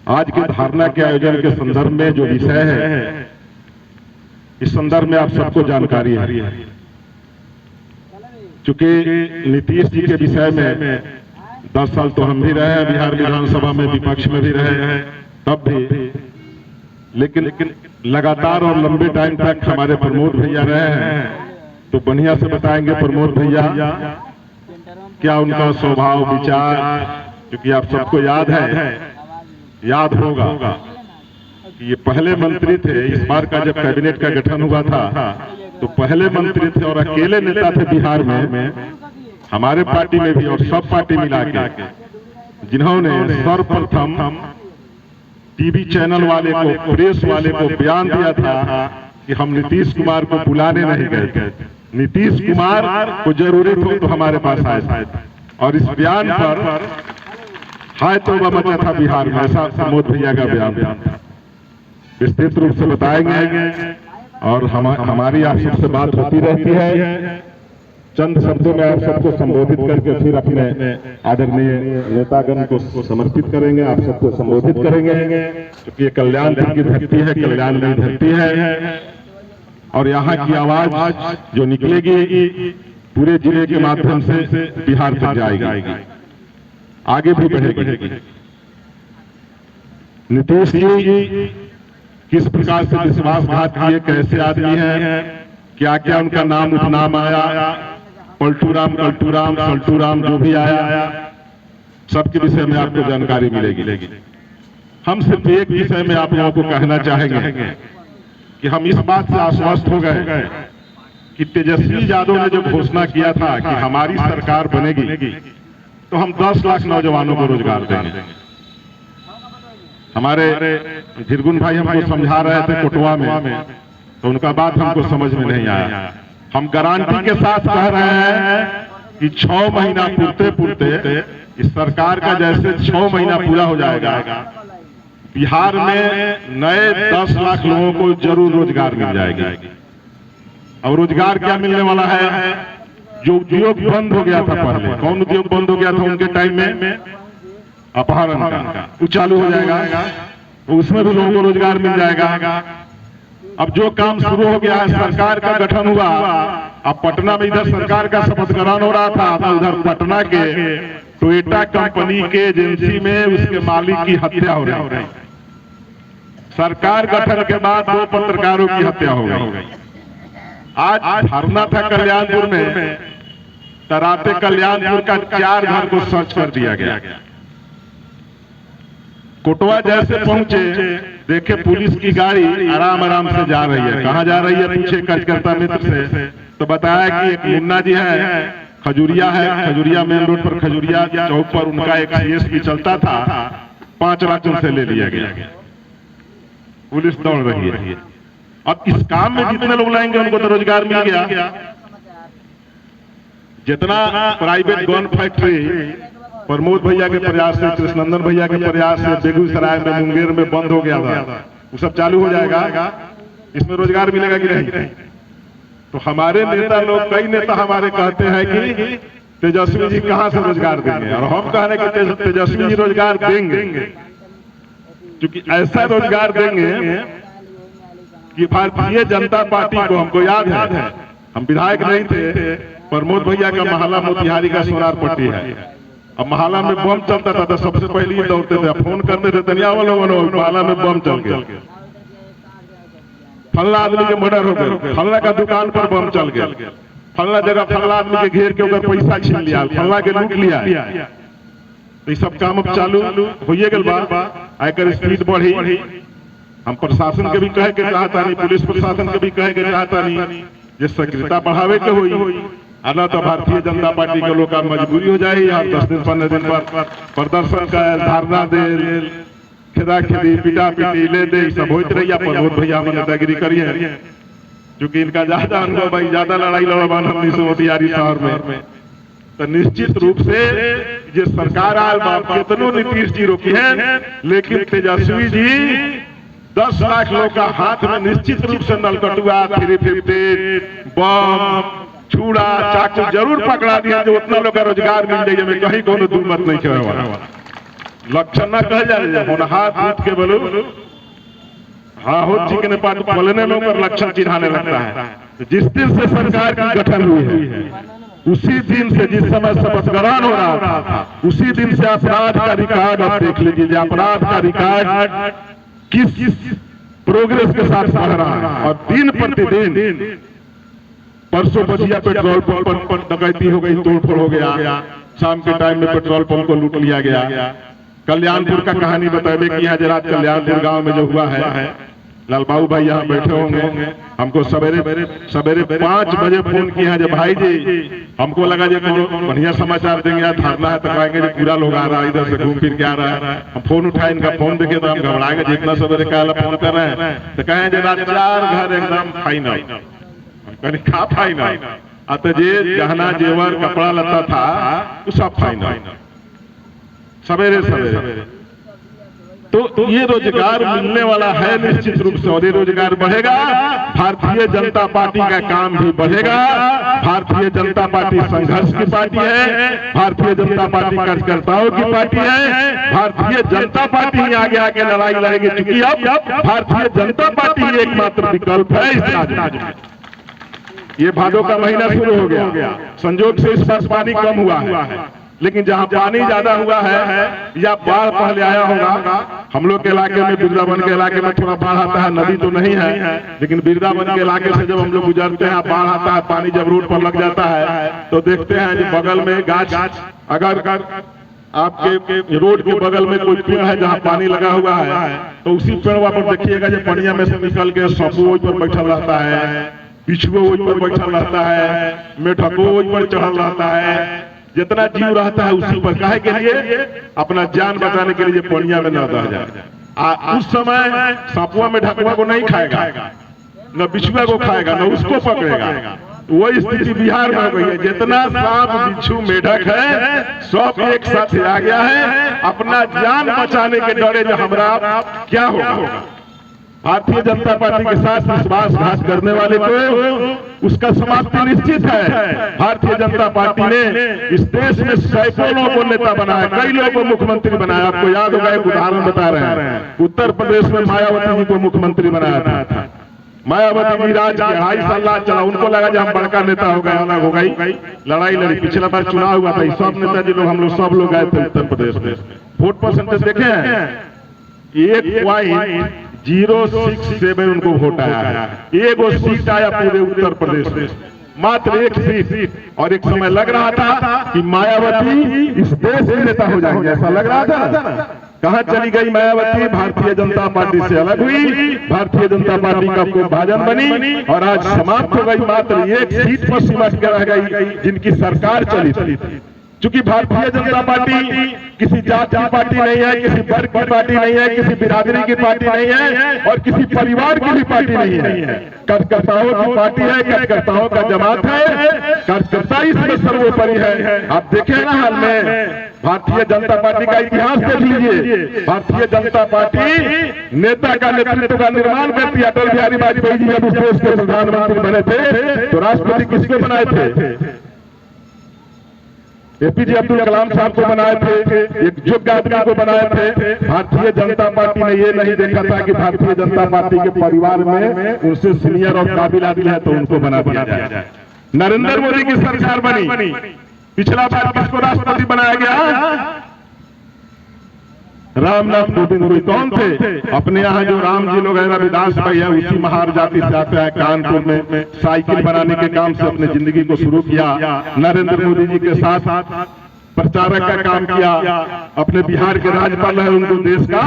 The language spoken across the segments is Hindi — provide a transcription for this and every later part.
आज के धारणा के आयोजन के संदर्भ में जो विषय है, इस संदर्भ में आप सबको जानकारी है। चूंकि नीतीश जी के विषय में 10 साल तो हम भी रहे हैं, बिहार विधानसभा में विपक्ष में भी रहे हैं तब भी, लेकिन लगातार और लंबे टाइम तक हमारे प्रमोद भैया रहे हैं, तो बढ़िया से बताएंगे प्रमोद भैया क्या उनका स्वभाव विचार, क्योंकि आप सबको याद होगा कि ये पहले मंत्री थे। इस बार का जब कैबिनेट का गठन हुआ था तो पहले मंत्री थे और अकेले नेता थे बिहार में, हमारे पार्टी में भी और सब पार्टी मिला के, जिन्होंने सर्वप्रथम टीवी चैनल वाले को, प्रेस वाले को बयान दिया था कि हम नीतीश कुमार को बुलाने नहीं गए थे, नीतीश कुमार को जरूरत हो तो हमारे पास आए थे। और इस बयान पर हाय तौबा मचा था बिहार में, ऐसा प्रमोद भैया का बयान था। विस्तृत रूप से बताएंगे और हमारी आप सबसे बात होती रहती है। चंद शब्दों में आप सबको संबोधित करके फिर अपने आदरणीय नेतागण को समर्पित करेंगे, आप सबको संबोधित करेंगे, क्योंकि ये कल्याण की धरती है, कल्याण की धरती है और यहाँ की आवाज जो निकलेगी पूरे जिले के माध्यम से बिहार तक जाएगी, आगे भी बढ़ेगी। नीतीश जी किस प्रकार से विश्वासघात किए, कैसे आदमी हैं, क्या क्या उनका नाम उपनाम आया, पलटूराम, कल्टूराम, सल्टूराम जो भी आया, सबके विषय में आपको जानकारी मिलेगी। हम सिर्फ एक विषय में आप लोगों को कहना चाहेंगे कि हम इस बात से आश्वस्त हो गए कि तेजस्वी यादव ने जो घोषणा किया था कि हमारी सरकार बनेगी तो हम 10 लाख नौजवानों को रोजगार देंगे। हमारे झिरगुन भाई हमको समझा रहे थे कोटवा में, तो उनका बात हमको समझ में नहीं आया। हम गारंटी के साथ कह रहे हैं कि 6 महीना पूरते इस सरकार का जैसे 6 महीना पूरा हो जाएगा, बिहार में नए 10 लाख लोगों को जरूर रोजगार मिल जाएगी। और रोजगार क्या मिलने वाला है? जो उद्योग बंद हो गया था पहले, कौन उद्योग बंद हो गया था उनके टाइम में? अपहरण का, वो चालू हो जाएगा, तो उसमें भी लोगों को रोजगार मिल जाएगा। अब जो काम शुरू हो गया है, सरकार का गठन हुआ, अब पटना में इधर सरकार का शपथ ग्रहण हो रहा था, तो उधर पटना के टोयोटा कंपनी के एजेंसी में उसके मालिक की हत्या हो रही। सरकार गठन के बाद 2 पत्रकारों की हत्या हो गई। आज धरना था कल्याणपुर में, तराते कल्याणपुर का 4 घर को सर्च कर दिया गया। कोटवा जैसे पहुंचे, देखे पुलिस की गाड़ी आराम से जा रही है। कहां जा रही है पूछे कार्यकर्ता मित्र से, तो बताया कि एक मुन्ना जी है, खजुरिया है, खजुरिया मेन रोड पर, खजुरिया चौक पर उनका एक CSP चलता था, 5 लाख उनसे ले लिया गया। पुलिस दौड़ रही है। अब इस काम में जितने लोग लाएंगे उनको तो रोजगार मिल गया। जितना प्राइवेट गन फैक्ट्री प्रमोद भैया के प्रयास से, कृष्णनंदन भैया के प्रयास से बेगूसराय में, मुंगेर में बंद हो गया था, वो सब चालू हो जाएगा। इसमें रोजगार मिलेगा कि नहीं? तो हमारे नेता लोग, कई नेता हमारे कहते हैं कि तेजस्वी जी कहां से रोजगार देंगे, और हम कह रहे हैं कि तेजस्वी जी रोजगार देंगे, क्योंकि ऐसा रोजगार देंगे कि भारतीय जनता पार्टी को, हमको याद है हम विधायक नहीं थे, प्रमोद भैया का मोहल्ला मोतिहारी का सोनार पट्टी है। अब मोहल्ला में बम चलता था तो सबसे पहले ही दौड़ते थे, फोन करते थे, तनिया वालों मोहल्ला में बम चल गया, फल्ला आदमी के मर्डर हो गया, फल्ला का दुकान पर बम चल गया, फल्ला जगह फल्ला आदमी के घेर के ऊपर पैसा छीन लिया, फल्ला के लूट लिया। तो ये सब काम अब चालू होइए गल बा, आयकर स्पीड बढ़ी। हम प्रशासन के भी कहे के चाहता नहीं, पुलिस प्रशासन के भी कहे के चाहता नहीं, ये सक्रियता बढ़ावे के हुई, आना तो भारतीय जनता पार्टी के लोग का मजबूरी हो जाए। यार 10 दिन 15 दिन पर प्रदर्शन का धारणा दे, खेदा खेदी, पिटा पिटी ले दे, सब होते रहिए। प्रमोद भैया हम नेतागिरी करिए, क्योंकि इनका ज्यादा अनुभव भाई, ज्यादा लड़ाई लड़वान हमने से मोतिहारी शहर में, तो निश्चित रूप से ये सरकार आयल कितनों नीतीश जी रोकी है, लेकिन तेजस्वी जी 10 लाख लोग का हाथ में निश्चित रूप से नलकटुआ, 350, बम, छुड़ा, चाकू जरूर पकड़ा दिया, जो उतना लोग का रोजगार मिल जाए, में कहीं कोनो दूर मत नहीं खेवा वाला। लक्षण ना कह जाए होनहार दूध के बोलो हाँ हो चिकने पाट बोलने में ऊपर लक्षण चिढ़ाने लगता है। जिस दिन से सरकार की गठन हुई है उसी दिन से, जिस समय शपथ ग्रहण हो रहा था उसी दिन से अपराध का रिकॉर्ड आप देख लीजिए। अपराध का रिकॉर्ड किस प्रोग्रेस के साथ बढ़ रहा है और दिन प्रतिदिन। परसों बजिया पेट्रोल पंप पर डकैती हो गई, तोड़फोड़ हो गया, शाम के टाइम में पेट्रोल पंप को लूट लिया गया। कल्याणपुर का कहानी बताइए कि यहाँ जरा कल्याणपुर गांव में जो हुआ है, लालबाबू भाई यहाँ बैठे होंगे, हमको सवेरे 5 बजे फोन किया जब भाई जी हमको लगा जो बढ़िया समाचार देंगे, धारणा है तो कहेंगे जी पूरा लोग आ रहा है, इधर से घूम फिर के आ रहा है। हम फोन उठाए, इनका फोन देखे तो हम घबराएंगे, जितना सवेरे कहा फोन कर रहे हैं तो कहें जरा 4 घर एकदम फाइनल। खा फाइनल अत जे गहना जेवर कपड़ा लता था वो सब फाइनल सवेरे सवेरे। तो ये रोजगार मिलने वाला है निश्चित रूप से, और ये रोजगार बढ़ेगा। भारतीय जनता पार्टी का काम भी बढ़ेगा। भारतीय जनता पार्टी संघर्ष की पार्टी है, भारतीय जनता पार्टी कार्यकर्ताओं की पार्टी है। भारतीय जनता पार्टी ही आगे आगे लड़ाई लड़ेगी, क्योंकि अब भारतीय जनता पार्टी ही एकमात्र विकल्प है इस राज्य में। ये भादों का महीना शुरू हो गया, संजोग से इस बार पानी कम हुआ है, लेकिन जहां पानी ज्यादा हुआ है या बाढ़ पहले आया होगा, हम लोग के इलाके में बिरदावन के इलाके में थोड़ा बाढ़ आता है, नदी तो नहीं है, लेकिन बिरदावन के इलाके से जब हम लोग गुजरते हैं बाढ़ आता है, पानी जब रोड पर लग जाता है तो देखते हैं जो बगल में गाछ, अगर आपके रोड के बगल में कोई पेड़ है जहाँ पानी लगा हुआ है तो उसी पेड़ पर देखिएगा जो पनिया में से निकल के सपू वही पर बैठल रहता है, पिछुआ वही पर बैठल रहता है, मेढको वही पर चढ़ल रहता है। जितना जीव रहता है उसी पर काहे के लिए, अपना जान बचाने के लिए पनिया में न रह जाए। उस समय सपुआ में ढकुआ को नहीं खाएगा, न बिछुआ को खाएगा, न उसको पकड़ेगा। वही स्थिति बिहार में हो गई है। जितना सांप बिच्छू मेढक है सब एक साथ आ गया है, अपना जान बचाने के डरे जो हमरा क्या होगा। भारतीय जनता पार्टी के साथ विश्वासघात करने वाले को उसका समाप्ति निश्चित है। भारतीय जनता पार्टी ने इस देश में सैकड़ों को नेता बनाया, कई लोगों को मुख्यमंत्री बनाया। आपको याद होगा, एक उदाहरण बता रहे हैं, उत्तर प्रदेश में मायावती जी को मुख्यमंत्री बनाया था। मायावती जी राज 2.5 साल चला, उनको लगा जब हम बड़का नेता हो गए, अलग हो गई, लड़ाई लड़ी। पिछला बार चुनाव हुआ था, सब नेताजी लोग हम लोग सब लोग गए थे उत्तर प्रदेश में। वोट परसेंटेज देखे हैं, 1.067 उनको वोट आया है। एगो सीट आया पूरे उत्तर प्रदेश में, मात्र 1 सीट। और एक समय लग रहा था कि मायावती इस देश के नेता हो जाएंगे, ऐसा लग रहा था। कहां चली गई मायावती? भारतीय जनता पार्टी से अलग हुई, भारतीय जनता पार्टी का को भाजन बनी और आज समाप्त हो गई। मात्र 1 सीट पर सिमट कर रह गई जिनकी सरकार चली थी। क्योंकि भारतीय जनता पार्टी किसी जात की पार्टी नहीं है, किसी वर्ग की पार्टी नहीं है, किसी बिरादरी की पार्टी नहीं है और किसी परिवार की भी पार्टी नहीं है। कार्यकर्ताओं की पार्टी है, कार्यकर्ताओं का जमात है, कार्यकर्ता इसमें सर्वोपरि है। आप देखें ना, हाल में भारतीय जनता पार्टी का इतिहास देख लीजिए। भारतीय जनता पार्टी नेता का नेतृत्व का निर्माण करती है। अटल बिहारी वाजपेयी जी जब इस देश के प्रधानमंत्री बने थे तो राष्ट्रपति किसको बनाए थे? एपीजे अब्दुल कलाम साहब को बनाए थे, एक योग्य आदमी को बनाए थे। भारतीय जनता पार्टी ने ये नहीं देखा था कि भारतीय जनता पार्टी के परिवार में उनसे सीनियर और काबिल आदमी है तो उनको बना दिया जाए। नरेंद्र मोदी की सरकार बनी, पिछला बार किसको राष्ट्रपति बनाया गया? रामनाथ कोविंद कोई कौन थे? अपने यहाँ जो राम जी लोग है, रविदास भाई है, उसी महार जाति से आते हैं। कानपुर में साइकिल बनाने के काम से अपने जिंदगी को शुरू किया। नरेंद्र मोदी जी के साथ प्रचारक का काम किया। अपने बिहार के राज्यपाल है, उनको देश का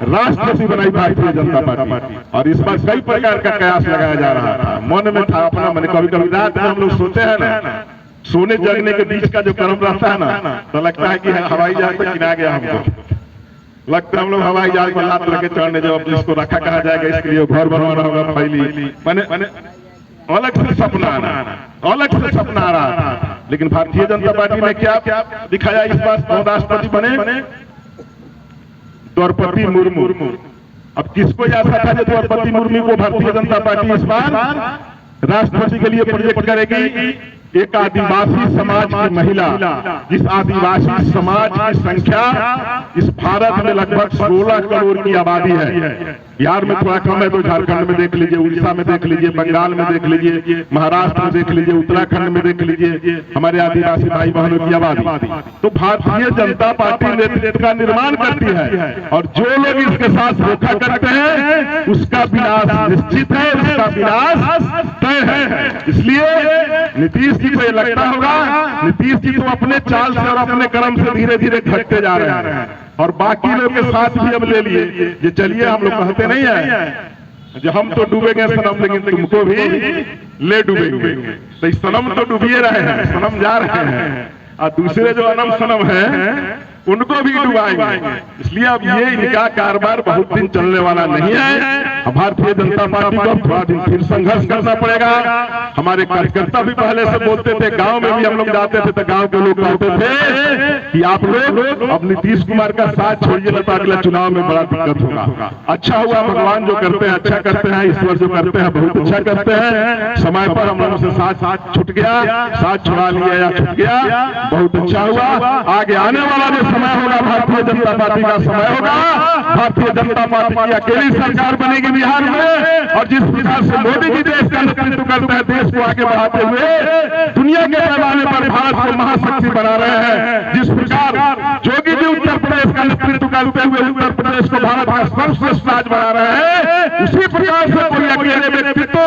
राष्ट्रपति बनाई भारतीय जनता पार्टी। और इस बार कई प्रकार का कयास लगाया जा रहा था। मन में था अपना, मैंने कभी कभी रात में हम लोग सोते हैं ना, सोने जगने के बीच का जो क्रम रहता है ना, तो लगता है कि हवाई जहाज पर किना गया हमको। लगता है हम लोग हवाई जहाज पर लात लगे चढ़ने, जब अपने इसको रखा कहा जाएगा, इसके लिए घर बनवाना होगा, फैली मैंने अलग से सपना आ रहा था। लेकिन भारतीय जनता पार्टी ने क्या दिखाया इस बार? कौन राष्ट्रपति बने? द्रौपदी मुर्मू। अब किसको आशा था कि द्रौपदी मुर्मू को भारतीय जनता पार्टी इस बार राष्ट्रपति के लिए प्रोजेक्ट करेगी? एक आदिवासी समाज की महिला, जिस आदिवासी समाज की संख्या इस भारत में लगभग 16 करोड़ की आबादी है। बिहार में थोड़ा कम है तो झारखंड में देख लीजिए, उड़ीसा में देख लीजिए, बंगाल में देख लीजिए, महाराष्ट्र में देख लीजिए, उत्तराखंड में देख लीजिए हमारे आदिवासी भाई बहनों की आबादी। तो भारतीय जनता पार्टी नेतृत्व का निर्माण करती है और जो लोग इसके साथ धोखा करते हैं उसका विनाश निश्चित है, उसका विनाश तय है। इसलिए नीतीश जी को ये लगता होगा, नीतीश जी तो अपने चाल से और अपने कर्म से धीरे धीरे घटते जा रहे हैं और बाकी लोग के साथ भी अब ले लिए। ये चलिए, हम लोग कहते नहीं है जो हम तो डूबेंगे सनम, लेकिन तुमको भी ले डूबेंगे। तो इस सनम तो डूबिए रहे हैं, सनम जा रहे हैं और दूसरे जो अनम सनम है उनको भी डुबाएंगे। इसलिए अब ये इनका कारोबार बहुत दिन चलने वाला नहीं है। भारतीय जनता पार्टी को थोड़ा दिन फिर संघर्ष करना पड़ेगा। हमारे कार्यकर्ता भी पहले से बोलते थे, गांव में भी हम लोग जाते थे तो गांव के लोग कहते थे कि आप लोग अब नीतीश कुमार का साथ छोड़िए ना तो अगले चुनाव में बड़ा दिक्कत होगा। अच्छा हुआ, भगवान जो करते हैं अच्छा करते हैं, ईश्वर जो करते हैं बहुत अच्छा करते हैं। समय पर हम लोगों से साथ छूट गया, साथ छुड़ा लिया या छूट गया, बहुत अच्छा हुआ। आगे आने वाला जो समय होगा भारतीय जनता पार्टी का समय होगा। भारतीय जनता पार्टी की अकेली सरकार बनेगी बिहार में और जिस प्रकार से मोदी जी देश का नेतृत्व करते हैं, देश को आगे बढ़ाते हुए दुनिया के पैमाने पर भारत को महाशक्ति बना रहे हैं, जिस प्रकार योगी जी उत्तर प्रदेश का नेतृत्व करते हुए उत्तर प्रदेश को भारत का सर्वश्रेष्ठ राज्य बना रहे हैं, उसी प्रकार से कोई अकेले व्यक्तित्व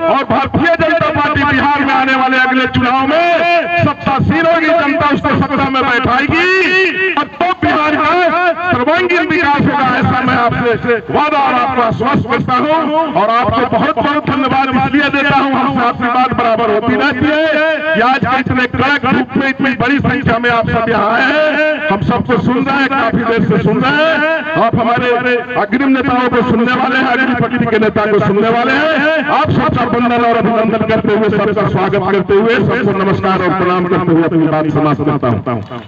और भारतीय जनता पार्टी बिहार में आने वाले अगले चुनाव में सत्तासीन होगी, जनता उसको सत्ता में बैठाएगी और तो बिहार का सर्वांगीण विकास होगा। ऐसा मैं आपसे वादा और आपको आश्वस्त करता हूं और आपको बहुत बहुत धन्यवाद इसलिए देता हूं, हमसे आपकी बात बराबर होती रहती है कि आज के इतने कड़क धूप में इतनी बड़ी संख्या में आप सब यहाँ आए हैं, हम सबको सुन रहे हैं, काफी देर से सुन रहे हैं। आप हमारे अग्रिम नेताओं को सुनने वाले हैं, अग्रिम पार्टी के नेता को सुनने वाले हैं। आप सबका वंदन और अभिनंदन करते हुए, सबका स्वागत करते हुए, सबको नमस्कार और प्रणाम करते हुए अपनी बात समाप्त करता हूँ।